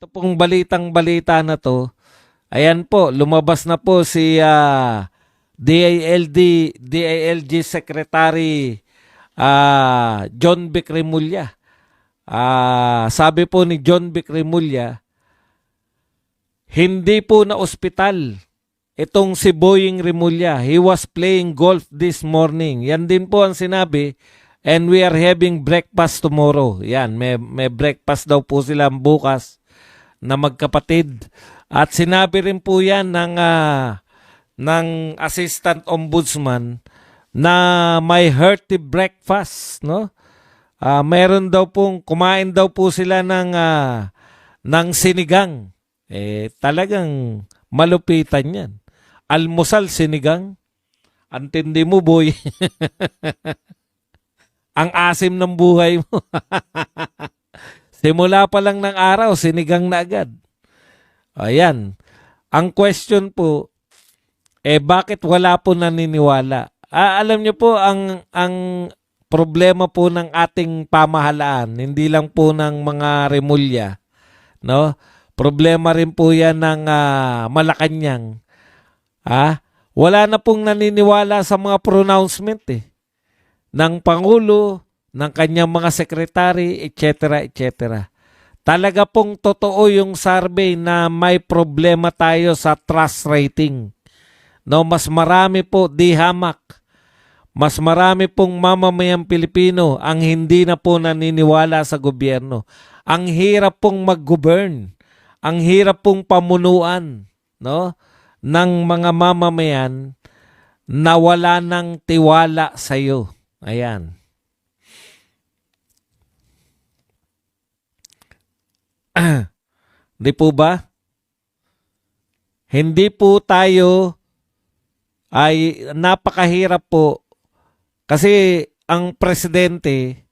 ito pong balitang-balita na to, ayan po, lumabas na po si DILG Secretary John Vic Remulla. Sabi po ni John Vic Remulla, hindi po na ospital itong si Boying Remulla. He was playing golf this morning. Yan din po ang sinabi. And we are having breakfast tomorrow. Yan, may breakfast daw po sila bukas na magkapatid. At sinabi rin po yan ng Assistant Ombudsman na may hearty breakfast, no? Meron daw pong, kumain daw po sila ng sinigang. Talagang malupitan yan. Almusal, sinigang. Antindi mo, boy. Ang asim ng buhay mo. Simula pa lang ng araw, sinigang na agad. Ayan. Ang question po, bakit wala po naniniwala? Alam niyo po, ang problema po ng ating pamahalaan, hindi lang po ng mga Remulla, no? Problema rin po yan ng Malacanang. Wala na pong naniniwala sa mga pronouncement ng Pangulo, ng kanyang mga sekretary, etc., etc. Talaga pong totoo yung survey na may problema tayo sa trust rating. No, mas marami po di hamak. Mas marami pong mamamayang Pilipino ang hindi na po naniniwala sa gobyerno. Ang hirap pong mag-govern. Ang hirap pong pamunuan, no, ng mga mamamayan na wala ng tiwala sa iyo. Ayan. Di po ba? Hindi po tayo ay napakahirap po kasi ang presidente,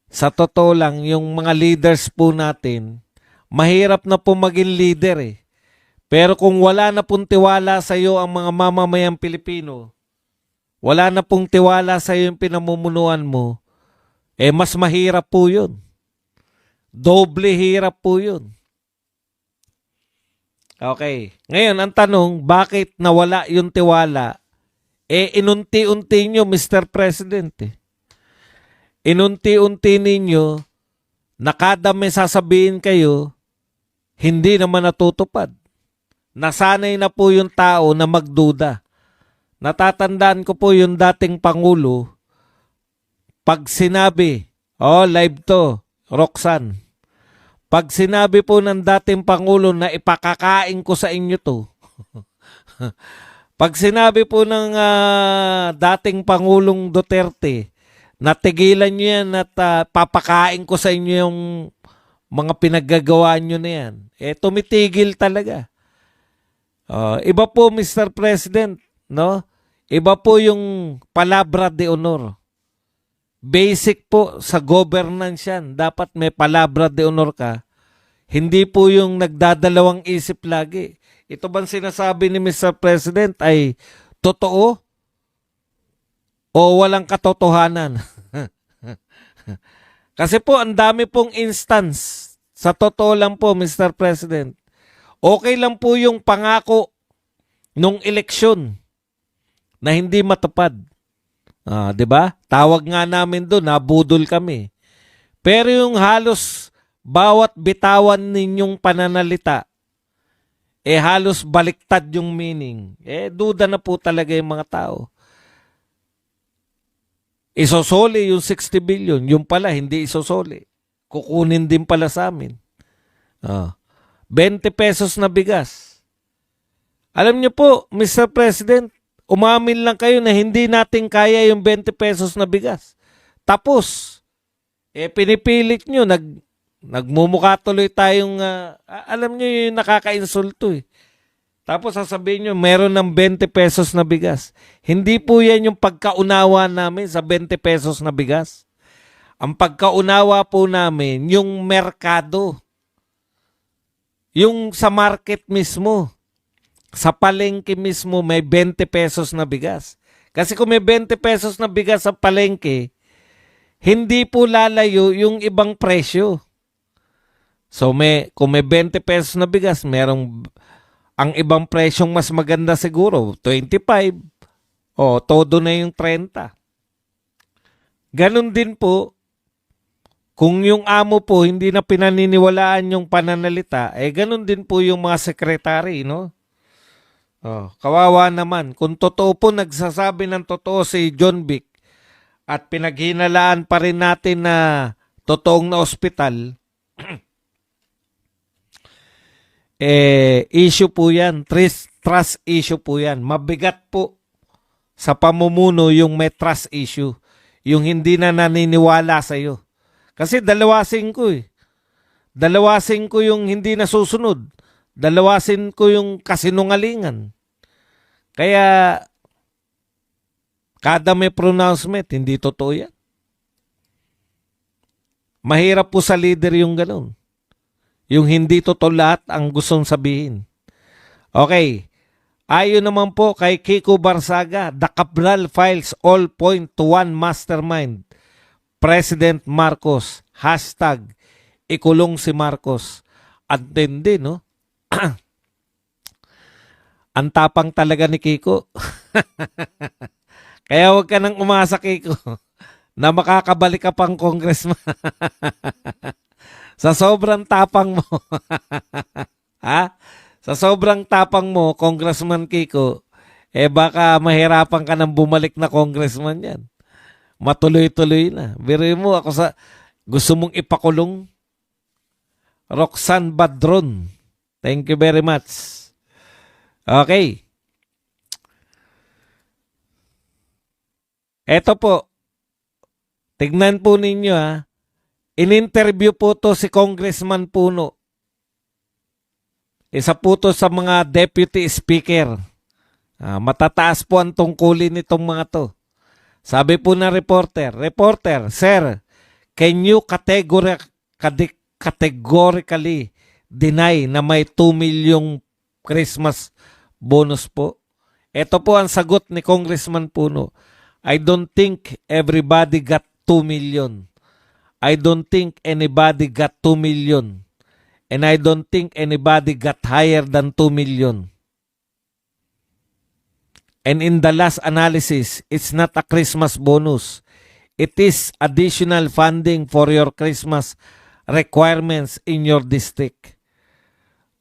sa totoo lang, yung mga leaders po natin, mahirap na po maging leader Pero kung wala na pong tiwala sa iyo ang mga mamamayang Pilipino, wala na pong tiwala sa iyo yung pinamumunuan mo, mas mahirap po yun. Doble hirap po yun. Okay. Ngayon, ang tanong, bakit nawala yung tiwala? Inunti-unti nyo, Mr. President. Inunti-unti ninyo na kada may sasabihin kayo, hindi naman natutupad. Nasanay na po yung tao na magduda. Natatandaan ko po yung dating Pangulo, pag sinabi, live to, Roxanne, pag sinabi po ng dating Pangulo na ipakakain ko sa inyo to, pag sinabi po ng dating Pangulong Duterte, natigilan nyo yan at papakain ko sa inyo yung mga pinaggagawa nyo na yan, tumitigil talaga. Iba po, Mr. President, no? Iba po yung palabra de honor. Basic po sa governance yan. Dapat may palabra de honor ka. Hindi po yung nagdadalawang isip lagi. Ito bang sinasabi ni Mr. President ay totoo o walang katotohanan? Kasi po, ang dami pong instance. Sa totoo lang po, Mr. President. Okay lang po yung pangako nung eleksyon na hindi matupad. 'Di ba? Tawag nga namin doon, nabudol kami. Pero yung halos bawat bitawan ninyong pananalita, halos baliktad yung meaning. Duda na po talaga yung mga tao. Isosoli yung 60 billion, yung pala hindi isosoli. Kukunin din pala sa amin. 20 pesos na bigas. Alam niyo po, Mr. President, umamin lang kayo na hindi natin kaya yung 20 pesos na bigas. Tapos, pinipilit nyo, nagmumukha tuloy tayong, alam nyo yung nakaka-insulto Tapos sasabihin nyo, meron ng 20 pesos na bigas. Hindi po yan yung pagkaunawa namin sa 20 pesos na bigas. Ang pagkaunawa po namin, yung merkado. Yung sa market mismo. Sa palengke mismo may 20 pesos na bigas. Kasi kung may 20 pesos na bigas sa palengke, hindi po lalayo yung ibang presyo. So kung may 20 pesos na bigas, merong ang ibang presyong mas maganda siguro, 25 o todo na yung 30. Ganon din po, kung yung amo po hindi na pinaniniwalaan yung pananalita, ganon din po yung mga sekretary, no? Kawawa naman. Kung totoo po nagsasabi ng totoo si John Vic at pinaghinalaan pa rin natin na totoong na ospital, issue po yan. Trust issue po yan. Mabigat po sa pamumuno yung may trust issue. Yung hindi na naniniwala sa'yo. Kasi dalawasin ko eh. Dalawasin ko yung hindi nasusunod. Dalawasin ko yung kasinungalingan. Kaya, kada may pronouncement, hindi totoo yan. Mahirap po sa leader yung ganun. Yung hindi totoo lahat ang gustong sabihin. Okay. Ayon naman po kay Kiko Barsaga, the Cabral files all point to one mastermind. President Marcos. Hashtag, ikulong si Marcos. Antindi, no? Ang tapang talaga ni Kiko. Kaya huwag ka nang umasa, Kiko, na makakabalik ka pang congressman. Sa sobrang tapang mo. Ha? Sa sobrang tapang mo, Congressman Kiko, baka mahirapan ka nang bumalik na congressman yan. Matuloy-tuloy na. Biruin mo ako gusto mong ipakulong? Roxanne Badron. Thank you very much. Okay. Eto po. Tignan po ninyo ha. In-interview po to si Congressman Puno. Isa po to sa mga deputy speaker. Matataas po ang tungkulin nitong mga to. Sabi po ng reporter, Sir, can you categorically deny na may 2 million Christmas bonus po? Ito po ang sagot ni Congressman Puno. I don't think everybody got 2 million. I don't think anybody got 2 million. And I don't think anybody got higher than 2 million. And in the last analysis, it's not a Christmas bonus. It is additional funding for your Christmas requirements in your district.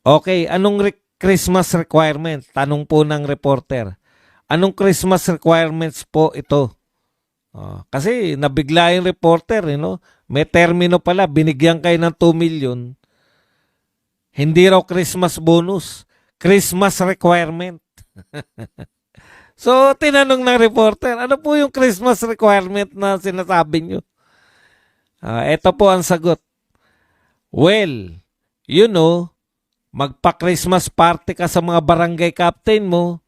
Okay, anong Christmas requirement? Tanong po ng reporter. Anong Christmas requirements po ito? Kasi nabigla yung reporter, may termino pala, binigyan kayo ng 2 million. Hindi raw Christmas bonus, Christmas requirement. So, tinanong ng reporter, ano po yung Christmas requirement na sinasabi nyo? Ito po ang sagot. Well, magpa-Christmas party ka sa mga barangay captain mo,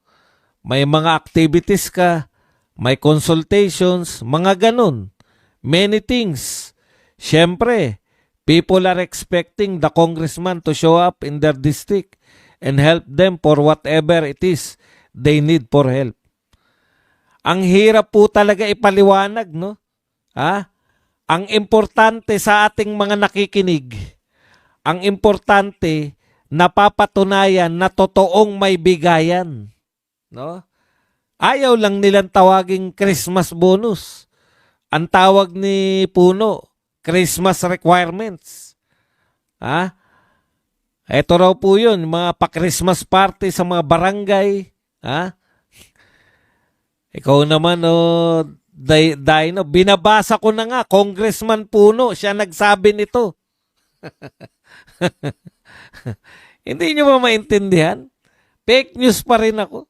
may mga activities ka, may consultations, mga ganun. Many things. Siyempre, people are expecting the congressman to show up in their district and help them for whatever it is they need for help. Ang hirap po talaga ipaliwanag, no? Ang importante sa ating mga nakikinig, ang importante napapatunayan na totoong may bigayan, no? Ayaw lang nilang tawaging Christmas bonus. Ang tawag ni Puno, Christmas requirements. Ito raw po yun, mga pa-Christmas party sa mga barangay. Ikaw naman, binabasa ko na nga, Congressman Puno, siya nagsabi nito. Hindi nyo ba maintindihan? Fake news pa rin ako.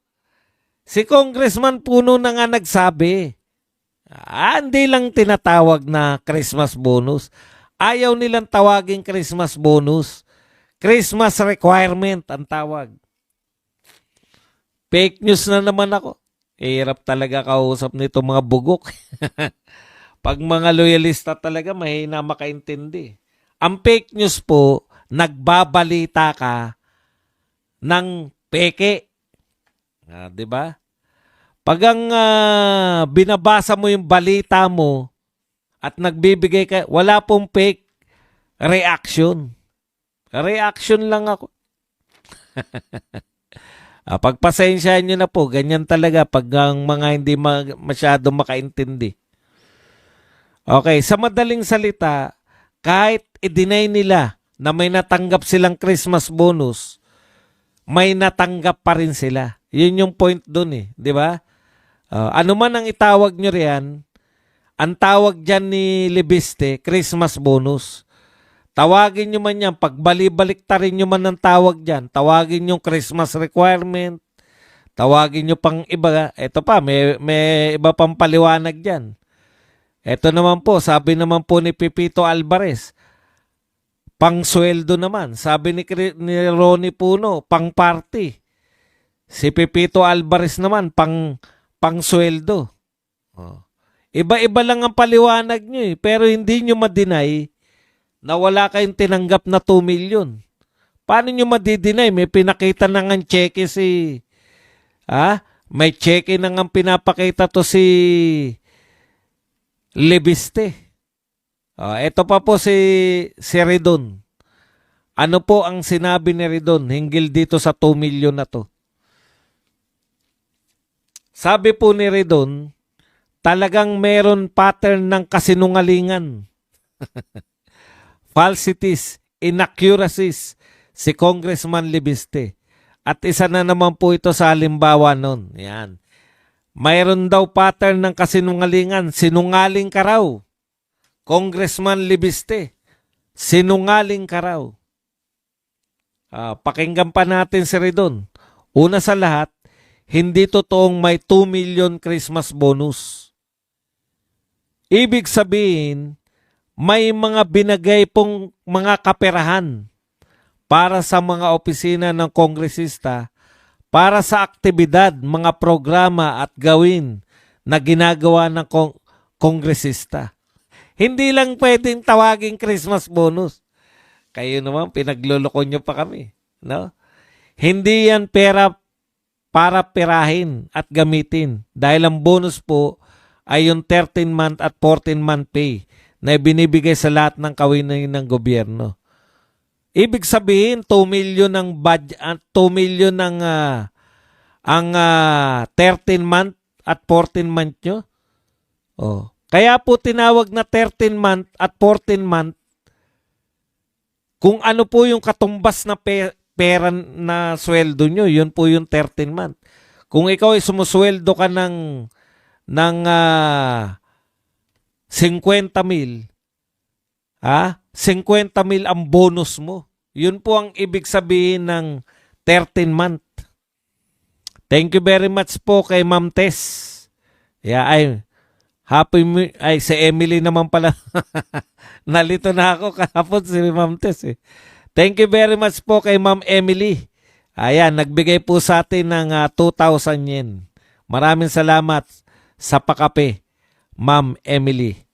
Si Congressman Puno na nga nagsabi. Hindi lang tinatawag na Christmas bonus. Ayaw nilang tawaging Christmas bonus. Christmas requirement ang tawag. Fake news na naman ako. Hirap talaga kausap nito mga bugok. Pag mga loyalista talaga, mahina makaintindi. Ang fake news po, nagbabalita ka ng peke. Diba? Pag ang binabasa mo yung balita mo at nagbibigay ka, wala pong fake reaction. Reaction lang ako. Pagpasensyahan nyo na po, ganyan talaga pag ang mga hindi masyado makaintindi. Okay, sa madaling salita, kahit i-deny nila na may natanggap silang Christmas bonus, may natanggap pa rin sila. Yun yung point dun eh, di ba? Ano man ang itawag nyo riyan, ang tawag dyan ni Libiste, Christmas bonus. Tawagin nyo man yan, pagbalik-baliktarin nyo man ang tawag dyan, tawagin nyo Christmas requirement, tawagin nyo pang iba. Ito pa, may iba pang paliwanag dyan. Ito naman po, sabi naman po ni Pepito Alvarez, pang sweldo naman. Sabi ni Ronnie Puno, pang party. Si Pepito Alvarez naman, pang sweldo. Iba-iba lang ang paliwanag nyo eh, pero hindi nyo ma-deny na wala kayong tinanggap na 2 million. Paano nyo madidinay? May pinakita na nga cheque may cheque na nga pinapakita to si Libiste. Ito pa po si Redon. Ano po ang sinabi ni Redon hinggil dito sa 2 million na to? Sabi po ni Redon, talagang meron pattern ng kasinungalingan. Falsities, inaccuracies si Congressman Libiste. At isa na naman po ito sa halimbawa nun. Yan. Mayroon daw pattern ng kasinungalingan. Sinungaling ka raw. Congressman Libiste. Sinungaling ka raw. Pakinggan pa natin si Redon. Una sa lahat, hindi totoong may 2 million Christmas bonus. Ibig sabihin, may mga binagay pong mga kaperahan para sa mga opisina ng kongresista para sa aktibidad, mga programa at gawin na ginagawa ng kongresista. Hindi lang pwedeng tawaging Christmas bonus. Kayo naman, pinagluloko nyo pa kami. No? Hindi yan pera para perahin at gamitin. Dahil ang bonus po ay yung 13-month at 14-month pay na binibigay sa lahat ng kawinan ng gobyerno. Ibig sabihin, 2 million ng budget, 2 million ng ang 13-month at 14-month nyo. Kaya po tinawag na 13-month at 14-month kung ano po yung katumbas na pera na sweldo nyo, yun po yung 13-month. Kung ikaw ay sumusweldo ka ng 50,000, 50,000 ang bonus mo. Yun po ang ibig sabihin ng 13-month. Thank you very much po kay Ma'am Tess. Si Emily naman pala. Nalito na ako kahapon si Ma'am Tess eh. Thank you very much po kay Ma'am Emily. Ayan, nagbigay po sa atin ng 2,000 yen. Maraming salamat sa pakape, Ma'am Emily.